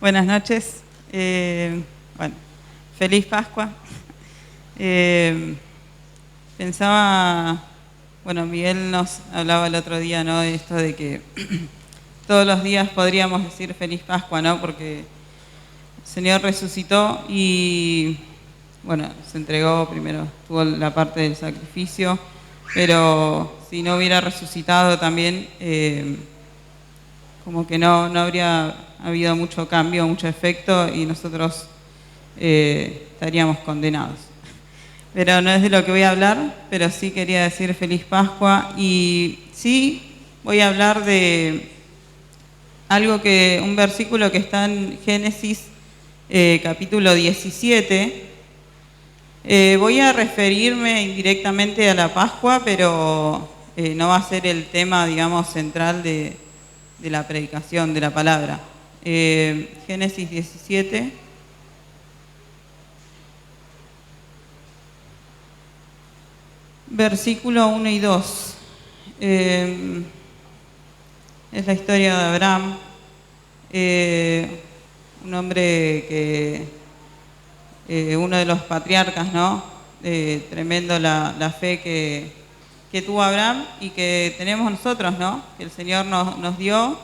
Buenas noches. Bueno, feliz Pascua. Pensaba, bueno, Miguel nos hablaba el otro día, ¿no? De esto de que todos los días podríamos decir feliz Pascua, ¿no? Porque el Señor resucitó y, bueno, se entregó primero, tuvo la parte del sacrificio, pero si no hubiera resucitado también, como que no habría habido mucho cambio, mucho efecto y nosotros estaríamos condenados. Pero no es de lo que voy a hablar, pero sí quería decir feliz Pascua y sí voy a hablar de un versículo que está en Génesis capítulo 17. Voy a referirme indirectamente a la Pascua, pero no va a ser el tema, digamos, central de la predicación, de la palabra. Génesis 17. Versículo 1 y 2. Es la historia de Abraham, un hombre que, uno de los patriarcas, ¿no? Tremendo la fe que tuvo Abraham y que tenemos nosotros, ¿no? Que el Señor nos dio,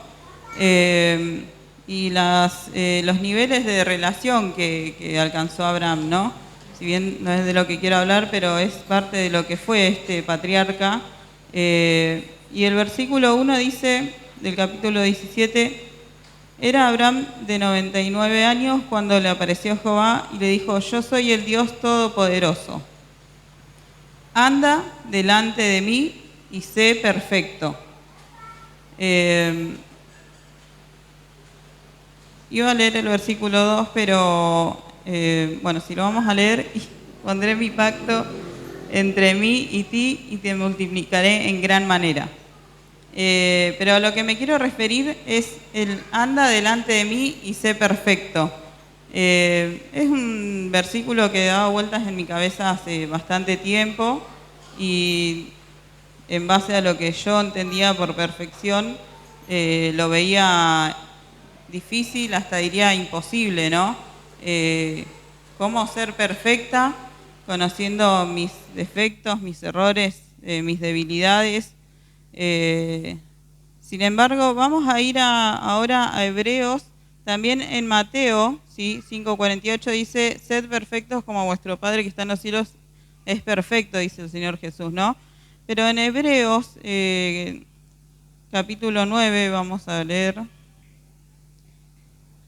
y los niveles de relación que alcanzó Abraham, ¿no? Si bien no es de lo que quiero hablar, pero es parte de lo que fue este patriarca. Y el versículo 1 dice, del capítulo 17, era Abraham de 99 años cuando le apareció Jehová y le dijo, yo soy el Dios Todopoderoso. Anda delante de mí y sé perfecto. Iba a leer el versículo 2, pero bueno, si lo vamos a leer, pondré mi pacto entre mí y ti y te multiplicaré en gran manera. Pero a lo que me quiero referir es el anda delante de mí y sé perfecto. Es un versículo que daba vueltas en mi cabeza hace bastante tiempo y en base a lo que yo entendía por perfección, lo veía difícil, hasta diría imposible, ¿no? ¿Cómo ser perfecta conociendo mis defectos, mis errores, mis debilidades? Sin embargo, vamos a ir ahora a Hebreos. También en Mateo, ¿sí? 5:48 dice, sed perfectos como vuestro Padre que está en los cielos es perfecto, dice el Señor Jesús, ¿no? Pero en Hebreos, capítulo 9, vamos a leer.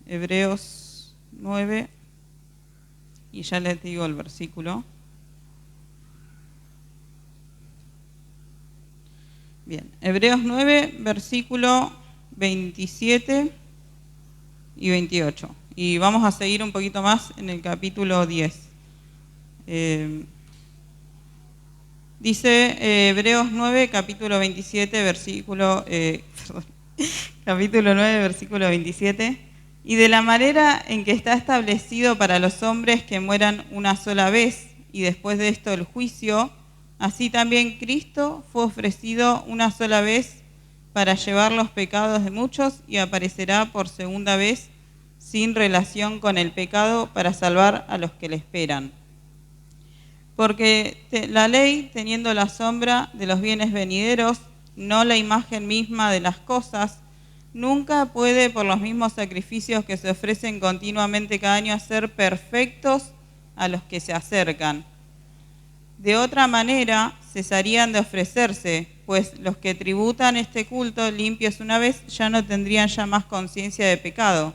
Hebreos 9, y ya les digo el versículo. Bien, Hebreos 9, versículo 27 y 28. Y vamos a seguir un poquito más en el capítulo 10. Dice Hebreos 9, capítulo 27, capítulo 9, versículo 27. Y de la manera en que está establecido para los hombres que mueran una sola vez y después de esto el juicio, así también Cristo fue ofrecido una sola vez para llevar los pecados de muchos y aparecerá por segunda vez sin relación con el pecado para salvar a los que le esperan. Porque la ley, teniendo la sombra de los bienes venideros, no la imagen misma de las cosas, nunca puede, por los mismos sacrificios que se ofrecen continuamente cada año, hacer perfectos a los que se acercan. De otra manera, cesarían de ofrecerse, pues los que tributan este culto limpios una vez ya no tendrían ya más conciencia de pecado.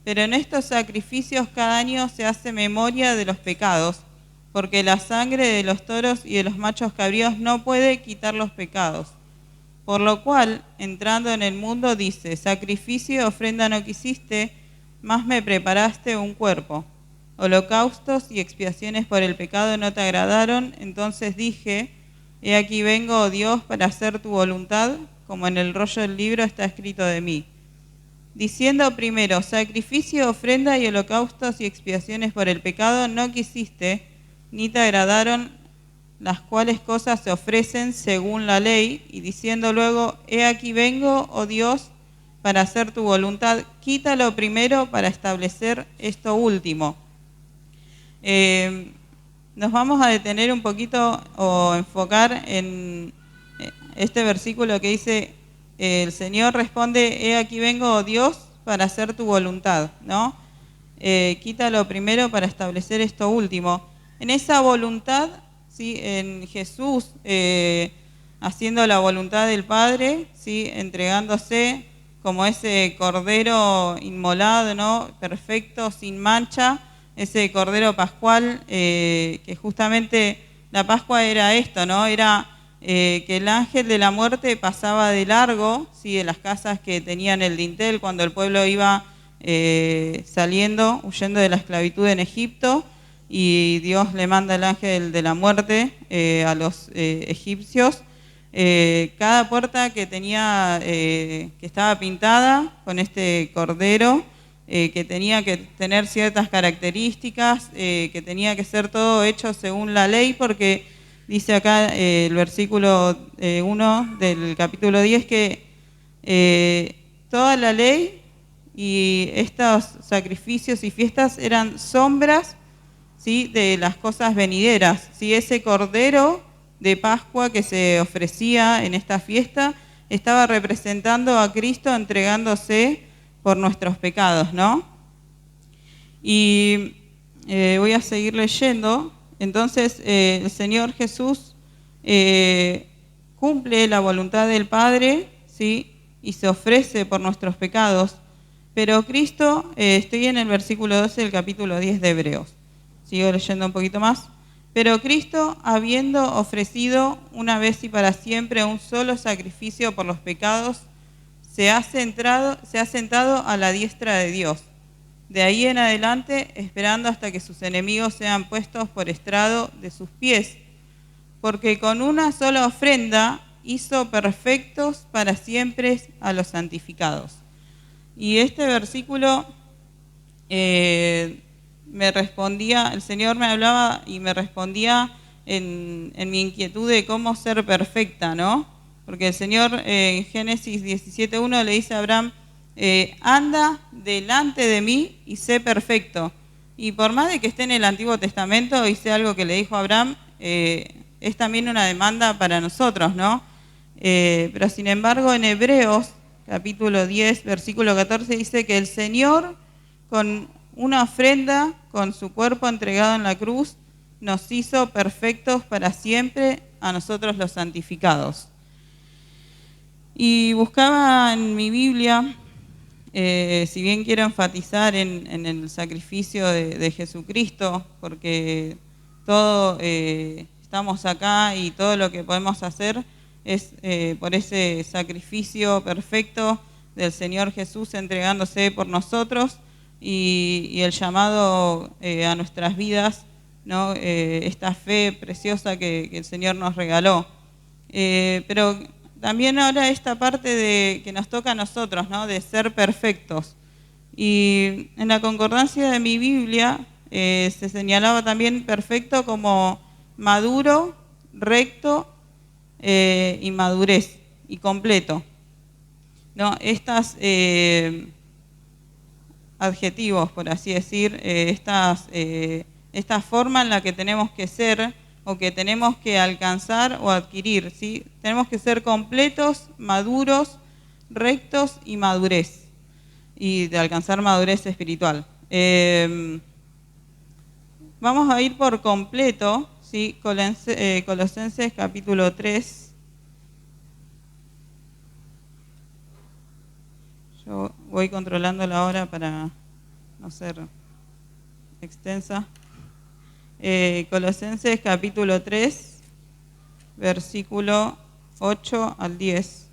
Pero en estos sacrificios cada año se hace memoria de los pecados, porque la sangre de los toros y de los machos cabríos no puede quitar los pecados. Por lo cual, entrando en el mundo, dice, sacrificio y ofrenda no quisiste, mas me preparaste un cuerpo. Holocaustos y expiaciones por el pecado no te agradaron, entonces dije, he aquí vengo, oh Dios, para hacer tu voluntad, como en el rollo del libro está escrito de mí. Diciendo primero, sacrificio, ofrenda y holocaustos y expiaciones por el pecado no quisiste, ni te agradaron, las cuales cosas se ofrecen según la ley, y diciendo luego, he aquí vengo, oh Dios, para hacer tu voluntad. Quítalo primero para establecer esto último. Nos vamos a detener un poquito o enfocar en este versículo que dice, el Señor responde, he aquí vengo, oh Dios, para hacer tu voluntad, ¿no? Quítalo primero para establecer esto último. En esa voluntad, ¿sí? En Jesús, haciendo la voluntad del Padre, ¿sí? Entregándose como ese cordero inmolado, ¿no? Perfecto, sin mancha, ese cordero pascual, que justamente la Pascua era esto, ¿no? Era que el ángel de la muerte pasaba de largo, ¿sí? De las casas que tenían el dintel cuando el pueblo iba saliendo, huyendo de la esclavitud en Egipto, y Dios le manda el ángel de la muerte a los egipcios. Cada puerta que tenía, que estaba pintada con este cordero, que tenía que tener ciertas características, que tenía que ser todo hecho según la ley, porque dice acá el versículo 1 del capítulo 10 que toda la ley y estos sacrificios y fiestas eran sombras, ¿sí? De las cosas venideras, ¿sí? Ese cordero de Pascua que se ofrecía en esta fiesta estaba representando a Cristo entregándose por nuestros pecados, ¿no? Y voy a seguir leyendo. Entonces el Señor Jesús cumple la voluntad del Padre, ¿sí? Y se ofrece por nuestros pecados. Pero Cristo, estoy en el versículo 12 del capítulo 10 de Hebreos. Sigo leyendo un poquito más. Pero Cristo, habiendo ofrecido una vez y para siempre un solo sacrificio por los pecados, se ha sentado a la diestra de Dios. De ahí en adelante, esperando hasta que sus enemigos sean puestos por estrado de sus pies. Porque con una sola ofrenda hizo perfectos para siempre a los santificados. Y este versículo me respondía, el Señor me hablaba y me respondía en mi inquietud de cómo ser perfecta, ¿no? Porque el Señor en Génesis 17:1 le dice a Abraham, anda delante de mí y sé perfecto. Y por más de que esté en el Antiguo Testamento y sea algo que le dijo a Abraham, es también una demanda para nosotros, ¿no? Pero sin embargo en Hebreos capítulo 10, versículo 14 dice que el Señor con una ofrenda, con su cuerpo entregado en la cruz, nos hizo perfectos para siempre a nosotros los santificados. Y buscaba en mi Biblia, si bien quiero enfatizar en el sacrificio de Jesucristo, porque todo estamos acá y todo lo que podemos hacer es por ese sacrificio perfecto del Señor Jesús entregándose por nosotros y el llamado a nuestras vidas, ¿no? Esta fe preciosa que el Señor nos regaló. Pero también ahora esta parte que nos toca a nosotros, ¿no? De ser perfectos. Y en la concordancia de mi Biblia se señalaba también perfecto como maduro, recto y madurez y completo, ¿no? Estas adjetivos, por así decir, esta forma en la que tenemos que ser o que tenemos que alcanzar o adquirir, ¿sí? Tenemos que ser completos, maduros, rectos y madurez, y de alcanzar madurez espiritual. Vamos a ir por completo, ¿sí? Colosenses capítulo 3. Yo voy controlando la hora para no ser extensa. Colosenses capítulo 3, versículo 8 al 10.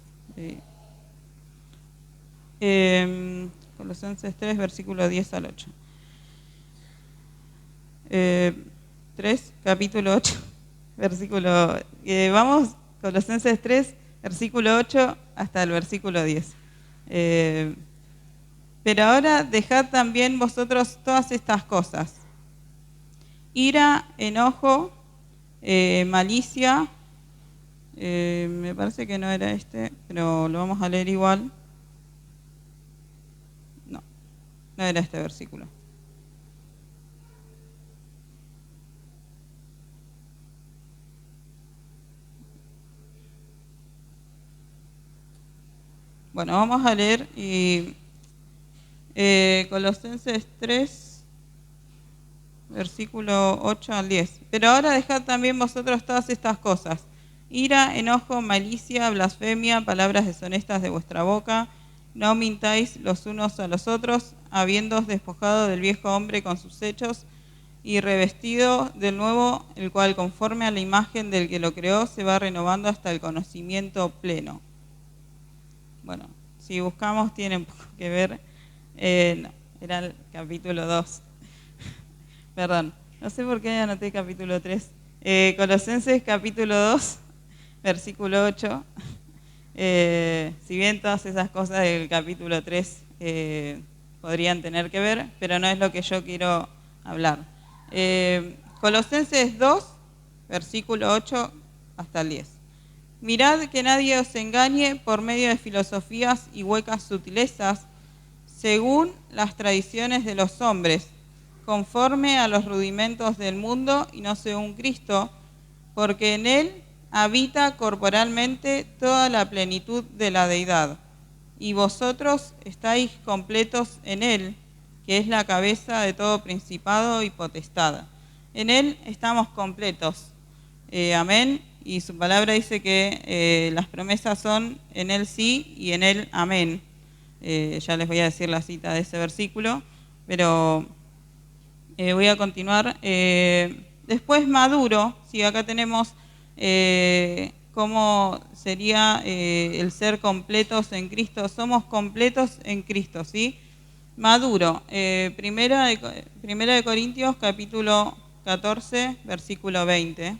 Colosenses 3, versículo 10 al 8. 3, capítulo 8, versículo... vamos, Colosenses 3, versículo 8 hasta el versículo 10. Pero ahora dejad también vosotros todas estas cosas: ira, enojo, malicia, me parece que no era pero lo vamos a leer igual. No era este versículo. Bueno, vamos a leer Colosenses 3, versículo 8 al 10. Pero ahora dejad también vosotros todas estas cosas: ira, enojo, malicia, blasfemia, palabras deshonestas de vuestra boca. No mintáis los unos a los otros, habiéndoos despojado del viejo hombre con sus hechos, y revestido del nuevo, el cual conforme a la imagen del que lo creó se va renovando hasta el conocimiento pleno. Bueno, si buscamos tiene un poco que ver, no, era el capítulo 2. Perdón, no sé por qué anoté capítulo 3. Colosenses capítulo 2, versículo 8. Si bien todas esas cosas del capítulo 3 podrían tener que ver, pero no es lo que yo quiero hablar. Colosenses 2, versículo 8 hasta el 10. Mirad que nadie os engañe por medio de filosofías y huecas sutilezas, según las tradiciones de los hombres, conforme a los rudimentos del mundo y no según Cristo, porque en él habita corporalmente toda la plenitud de la deidad, y vosotros estáis completos en él, que es la cabeza de todo principado y potestad. En él estamos completos. Amén. Y su palabra dice que las promesas son en él sí y en él amén. Ya les voy a decir la cita de ese versículo, pero voy a continuar. Después maduro, si acá tenemos cómo sería el ser completos en Cristo. Somos completos en Cristo, ¿sí? Maduro. Primera de Corintios, capítulo 14, versículo 20.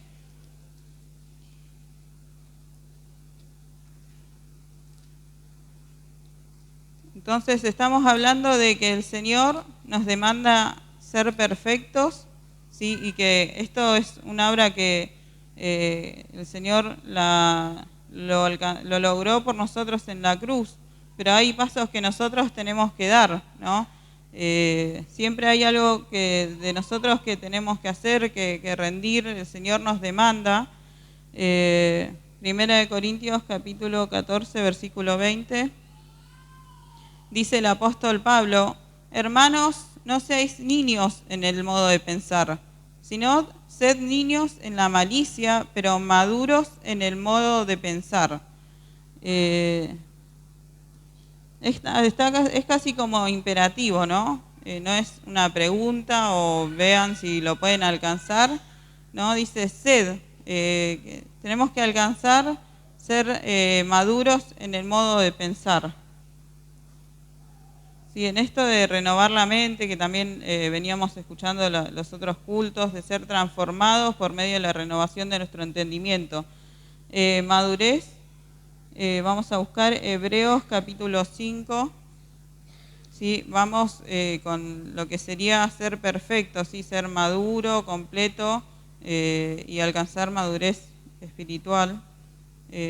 Entonces estamos hablando de que el Señor nos demanda ser perfectos, ¿sí? Y que esto es una obra que el Señor lo logró por nosotros en la cruz, pero hay pasos que nosotros tenemos que dar, ¿no? Siempre hay algo de nosotros que tenemos que hacer, que rendir, el Señor nos demanda. Primera de Corintios capítulo 14, versículo 20. Dice el apóstol Pablo: hermanos, no seáis niños en el modo de pensar, sino sed niños en la malicia, pero maduros en el modo de pensar. Es casi como imperativo, ¿no? No es una pregunta o vean si lo pueden alcanzar, ¿no? Dice sed. Tenemos que alcanzar ser maduros en el modo de pensar. Sí, en esto de renovar la mente, que también veníamos escuchando los otros cultos, de ser transformados por medio de la renovación de nuestro entendimiento. Madurez, vamos a buscar Hebreos capítulo 5, ¿sí? Vamos con lo que sería ser perfecto, ¿sí? Ser maduro, completo y alcanzar madurez espiritual.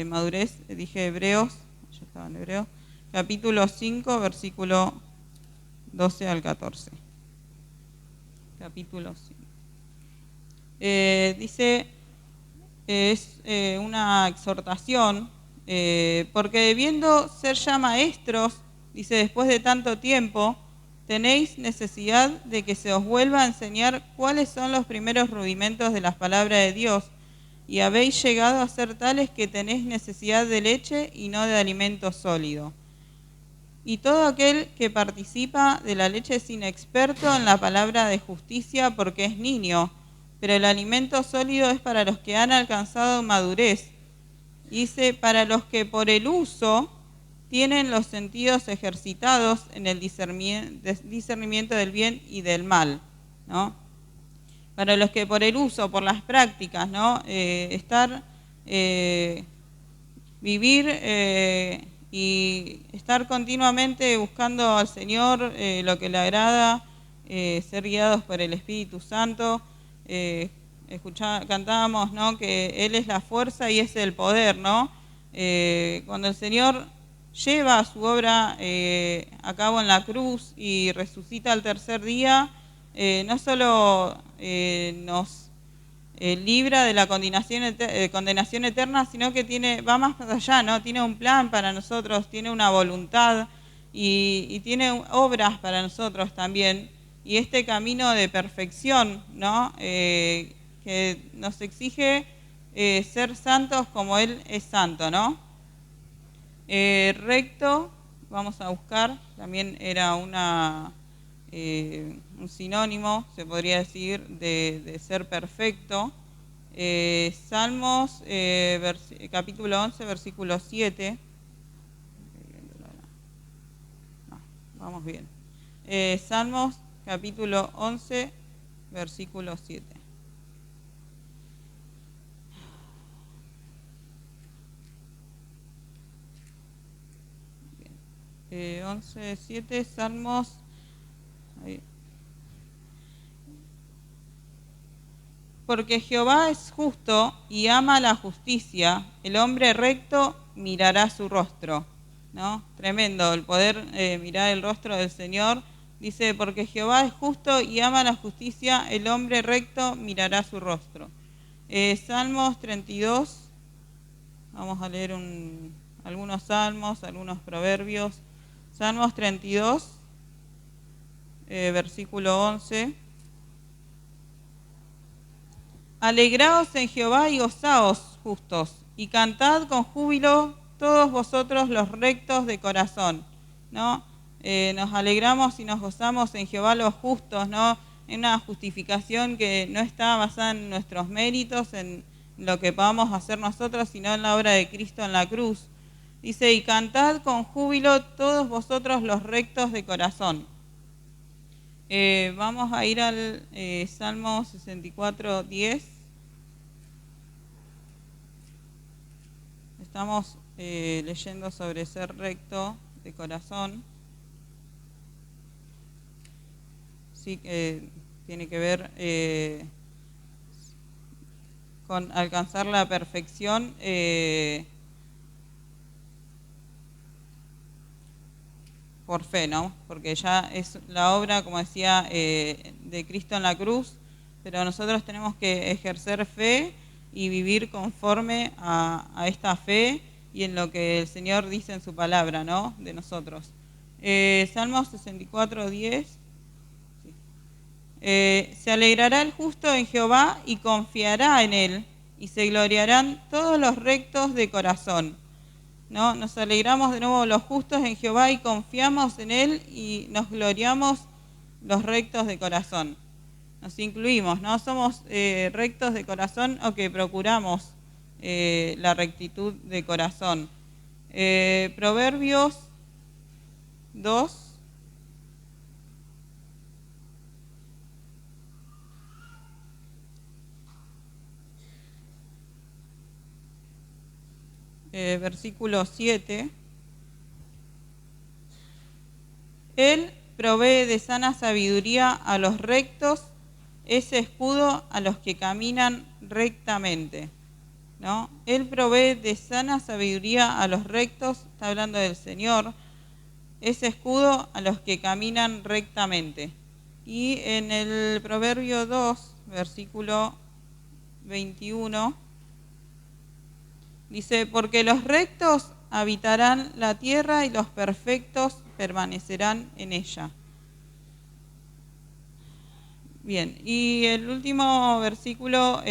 Madurez, dije Hebreos, ya estaba en Hebreos, capítulo 5, versículo 12 al 14. Capítulo 5. Dice, es una exhortación, porque debiendo ser ya maestros, dice, después de tanto tiempo, tenéis necesidad de que se os vuelva a enseñar cuáles son los primeros rudimentos de las palabras de Dios, y habéis llegado a ser tales que tenéis necesidad de leche y no de alimento sólido. Y todo aquel que participa de la leche es inexperto en la palabra de justicia porque es niño, pero el alimento sólido es para los que han alcanzado madurez. Dice, para los que por el uso tienen los sentidos ejercitados en el discernimiento del bien y del mal, ¿no? Para los que por el uso, por las prácticas, ¿no? Vivir y estar continuamente buscando al Señor lo que le agrada, ser guiados por el Espíritu Santo. Cantábamos, ¿no? Que Él es la fuerza y es el poder, ¿no? Cuando el Señor lleva su obra a cabo en la cruz y resucita al tercer día, no solo nos libra de la condenación eterna, sino que va más allá, ¿no? Tiene un plan para nosotros, tiene una voluntad y tiene obras para nosotros también. Y este camino de perfección, ¿no? Que nos exige ser santos como Él es santo, ¿no? Recto, vamos a buscar, también era un sinónimo, se podría decir, de ser perfecto. Salmos, capítulo 11, versículo 7. No, vamos bien. Salmos, capítulo 11, versículo 7. 11:7, Salmos. Ahí. Porque Jehová es justo y ama la justicia, el hombre recto mirará su rostro. ¿No? Tremendo el poder mirar el rostro del Señor. Dice, porque Jehová es justo y ama la justicia, el hombre recto mirará su rostro. Salmos 32, vamos a leer algunos salmos, algunos proverbios. Salmos 32, versículo 11. Alegraos en Jehová y gozaos, justos, y cantad con júbilo todos vosotros los rectos de corazón, ¿no? Nos alegramos y nos gozamos en Jehová los justos, ¿no? En una justificación que no está basada en nuestros méritos, en lo que podamos hacer nosotros, sino en la obra de Cristo en la cruz. Dice, y cantad con júbilo todos vosotros los rectos de corazón. Vamos a ir al Salmo 64, 10. Estamos leyendo sobre ser recto de corazón. Sí, tiene que ver con alcanzar la perfección. Por fe, ¿no? Porque ya es la obra, como decía, de Cristo en la cruz, pero nosotros tenemos que ejercer fe y vivir conforme a esta fe y en lo que el Señor dice en su palabra, ¿no? De nosotros. Salmo 64, 10. Sí. Se alegrará el justo en Jehová y confiará en él, y se gloriarán todos los rectos de corazón. ¿No? Nos alegramos de nuevo los justos en Jehová y confiamos en Él y nos gloriamos los rectos de corazón. Nos incluimos, ¿no? Somos rectos de corazón o que procuramos la rectitud de corazón. Proverbios 2. Versículo 7. Él provee de sana sabiduría a los rectos, es escudo a los que caminan rectamente, ¿no? Él provee de sana sabiduría a los rectos, está hablando del Señor, es escudo a los que caminan rectamente. Y en el Proverbio 2, versículo 21, dice, porque los rectos habitarán la tierra y los perfectos permanecerán en ella. Bien, y el último versículo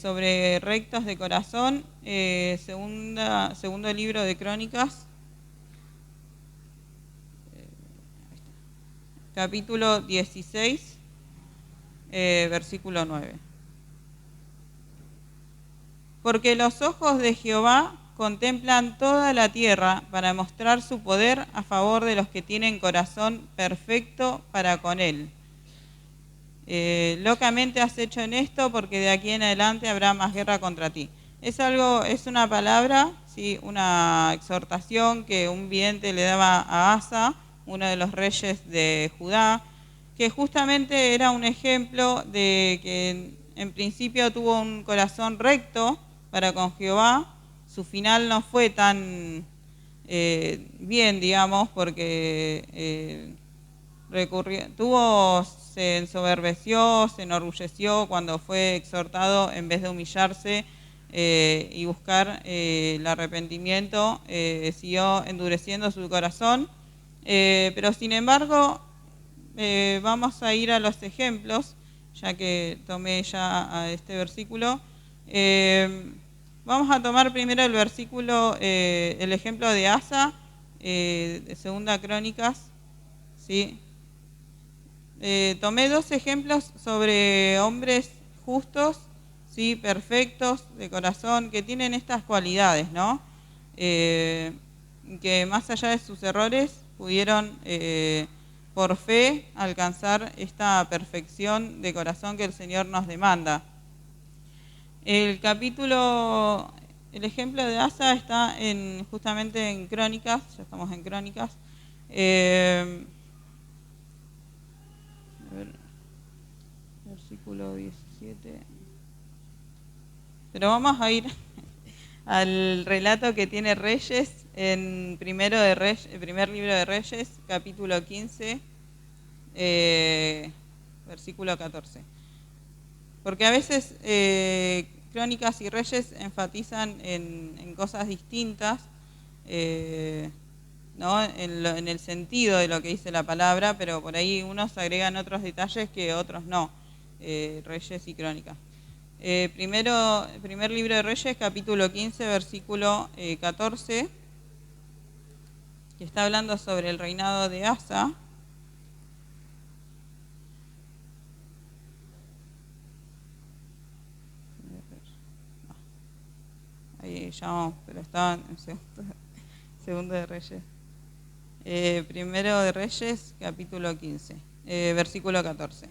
sobre rectos de corazón, segundo libro de Crónicas, capítulo 16, versículo 9. Porque los ojos de Jehová contemplan toda la tierra para mostrar su poder a favor de los que tienen corazón perfecto para con él. Locamente has hecho en esto, porque de aquí en adelante habrá más guerra contra ti. Es una palabra, ¿sí? Una exhortación que un vidente le daba a Asa, uno de los reyes de Judá, que justamente era un ejemplo de que en principio tuvo un corazón recto para con Jehová. Su final no fue tan bien, digamos, porque se ensoberbeció, se enorgulleció cuando fue exhortado en vez de humillarse y buscar el arrepentimiento, siguió endureciendo su corazón. Pero sin embargo, vamos a ir a los ejemplos, ya que tomé ya a este versículo. Vamos a tomar primero el versículo, el ejemplo de Asa, de Segunda Crónicas, ¿sí? Tomé dos ejemplos sobre hombres justos, ¿sí? Perfectos, de corazón, que tienen estas cualidades, ¿no? Que más allá de sus errores pudieron, por fe, alcanzar esta perfección de corazón que el Señor nos demanda. El ejemplo de Asa está justamente en Crónicas, ya estamos en Crónicas. A ver, versículo 17. Pero vamos a ir al relato que tiene Reyes en primer libro de Reyes, capítulo 15, versículo 14. Porque a veces Crónicas y Reyes enfatizan en cosas distintas, ¿no? En el sentido de lo que dice la palabra, pero por ahí unos agregan otros detalles que otros no, Reyes y Crónicas. Primer libro de Reyes, capítulo 15, versículo 14, que está hablando sobre el reinado de Asa. Ahí llamamos, pero estaba en segundo de Reyes. Primero de Reyes, capítulo 15, versículo 14.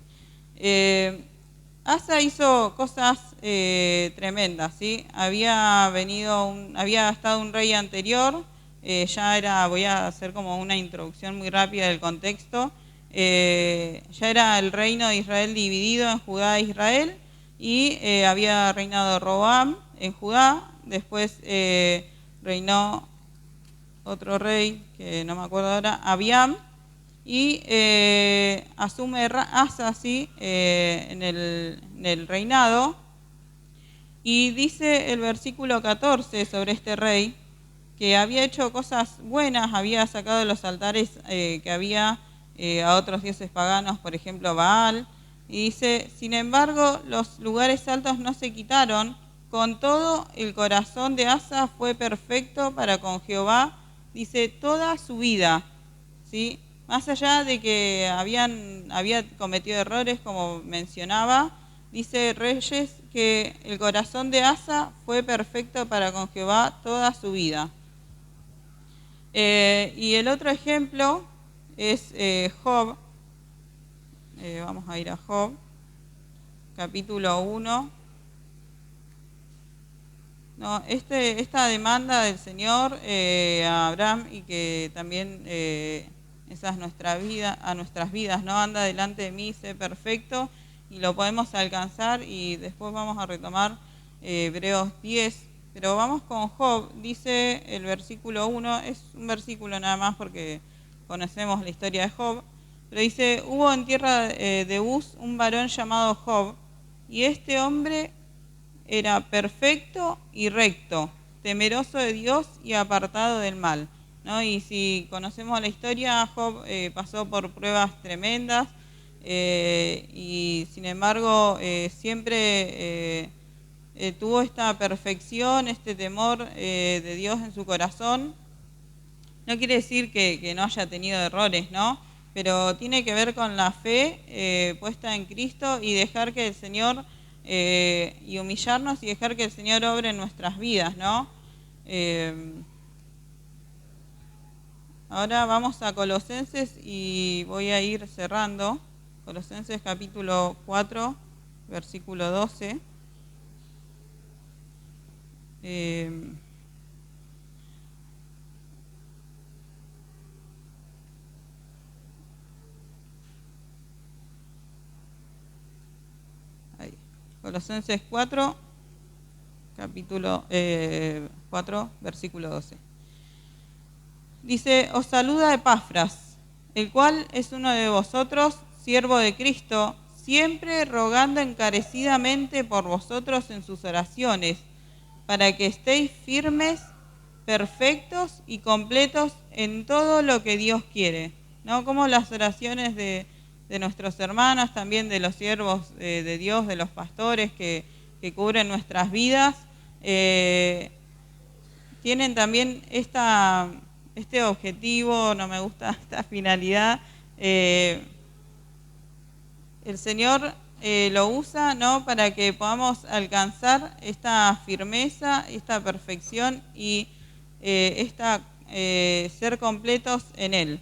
Asa hizo cosas tremendas, ¿sí? Había estado un rey anterior, voy a hacer como una introducción muy rápida del contexto. Ya era el reino de Israel dividido en Judá e Israel, y había reinado Roboam en Judá. Después reinó otro rey, que no me acuerdo ahora, Abiam, y asume Asa así en el reinado. Y dice el versículo 14 sobre este rey, que había hecho cosas buenas, había sacado de los altares que había a otros dioses paganos, por ejemplo Baal, y dice: sin embargo, los lugares altos no se quitaron, con todo el corazón de Asa fue perfecto para con Jehová, dice, toda su vida, ¿sí? Más allá de que había cometido errores, como mencionaba, dice Reyes que el corazón de Asa fue perfecto para con Jehová toda su vida. Y el otro ejemplo es Job. Vamos a ir a Job, capítulo 1. No, esta demanda del Señor a Abraham, y que también esa es a nuestras vidas, ¿no? Anda delante de mí, sé perfecto, y lo podemos alcanzar, y después vamos a retomar Hebreos 10. Pero vamos con Job, dice el versículo 1, es un versículo nada más porque conocemos la historia de Job, pero dice: hubo en tierra de Uz un varón llamado Job, y este hombre era perfecto y recto, temeroso de Dios y apartado del mal, ¿no? Y si conocemos la historia, Job pasó por pruebas tremendas, y sin embargo siempre tuvo esta perfección, este temor de Dios en su corazón. No quiere decir que no haya tenido errores, ¿no? Pero tiene que ver con la fe puesta en Cristo, y dejar que el Señor, y humillarnos y dejar que el Señor obre en nuestras vidas, ¿no? Ahora vamos a Colosenses y voy a ir cerrando. Colosenses capítulo 4, versículo 12. Colosenses 4, capítulo 4, versículo 12. Dice, os saluda Epafras, el cual es uno de vosotros, siervo de Cristo, siempre rogando encarecidamente por vosotros en sus oraciones, para que estéis firmes, perfectos y completos en todo lo que Dios quiere, ¿no? Como las oraciones de nuestros hermanos, también de los siervos de Dios, de los pastores que cubren nuestras vidas, tienen también este objetivo, no me gusta esta finalidad. El Señor lo usa, ¿no?, para que podamos alcanzar esta firmeza, esta perfección y ser completos en Él.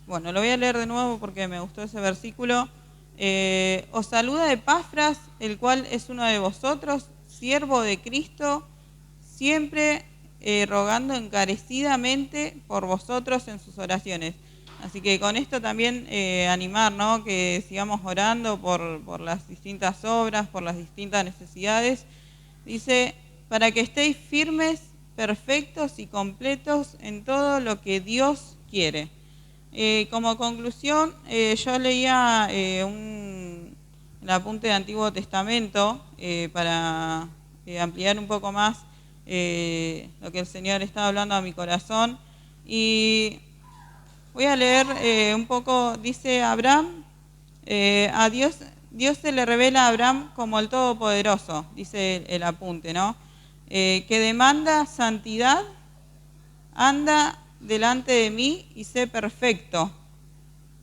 Bueno, lo voy a leer de nuevo porque me gustó ese versículo. Os saluda Epafras, el cual es uno de vosotros, siervo de Cristo, siempre rogando encarecidamente por vosotros en sus oraciones. Así que con esto también animar, ¿no?, que sigamos orando por las distintas obras, por las distintas necesidades. Dice, para que estéis firmes, perfectos y completos en todo lo que Dios quiere. Como conclusión, yo leía el apunte de Antiguo Testamento para ampliar un poco más lo que el Señor está hablando a mi corazón. Y voy a leer un poco, dice Abraham, a Dios se le revela a Abraham como el Todopoderoso, dice el apunte, ¿no? Que demanda santidad, anda delante de mí y sé perfecto.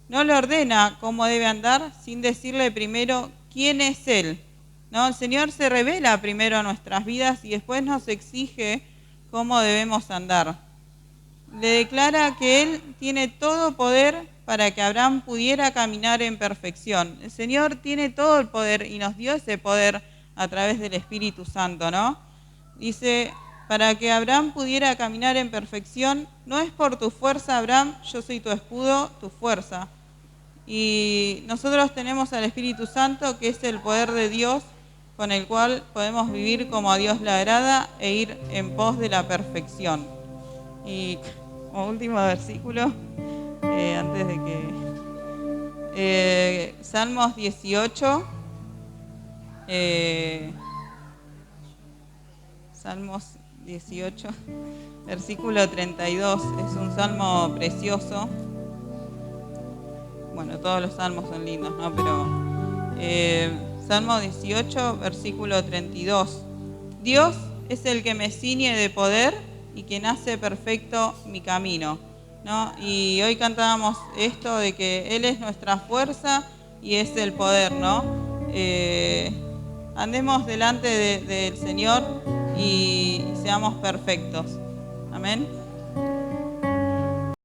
No le ordena cómo debe andar sin decirle primero quién es Él, ¿no? El Señor se revela primero a nuestras vidas y después nos exige cómo debemos andar. Le declara que Él tiene todo poder para que Abraham pudiera caminar en perfección. El Señor tiene todo el poder y nos dio ese poder a través del Espíritu Santo, ¿no? Dice, para que Abraham pudiera caminar en perfección, no es por tu fuerza, Abraham, yo soy tu escudo, tu fuerza. Y nosotros tenemos al Espíritu Santo, que es el poder de Dios, con el cual podemos vivir como a Dios le agrada e ir en pos de la perfección. Y como último versículo, antes de que... Salmos 18, Salmos 18, versículo 32, es un salmo precioso. Bueno, todos los salmos son lindos, ¿no? Pero Salmo 18, versículo 32. Dios es el que me ciñe de poder y quien hace perfecto mi camino, ¿no? Y hoy cantábamos esto de que Él es nuestra fuerza y es el poder, ¿no? Andemos delante del Señor y seamos perfectos. Amén.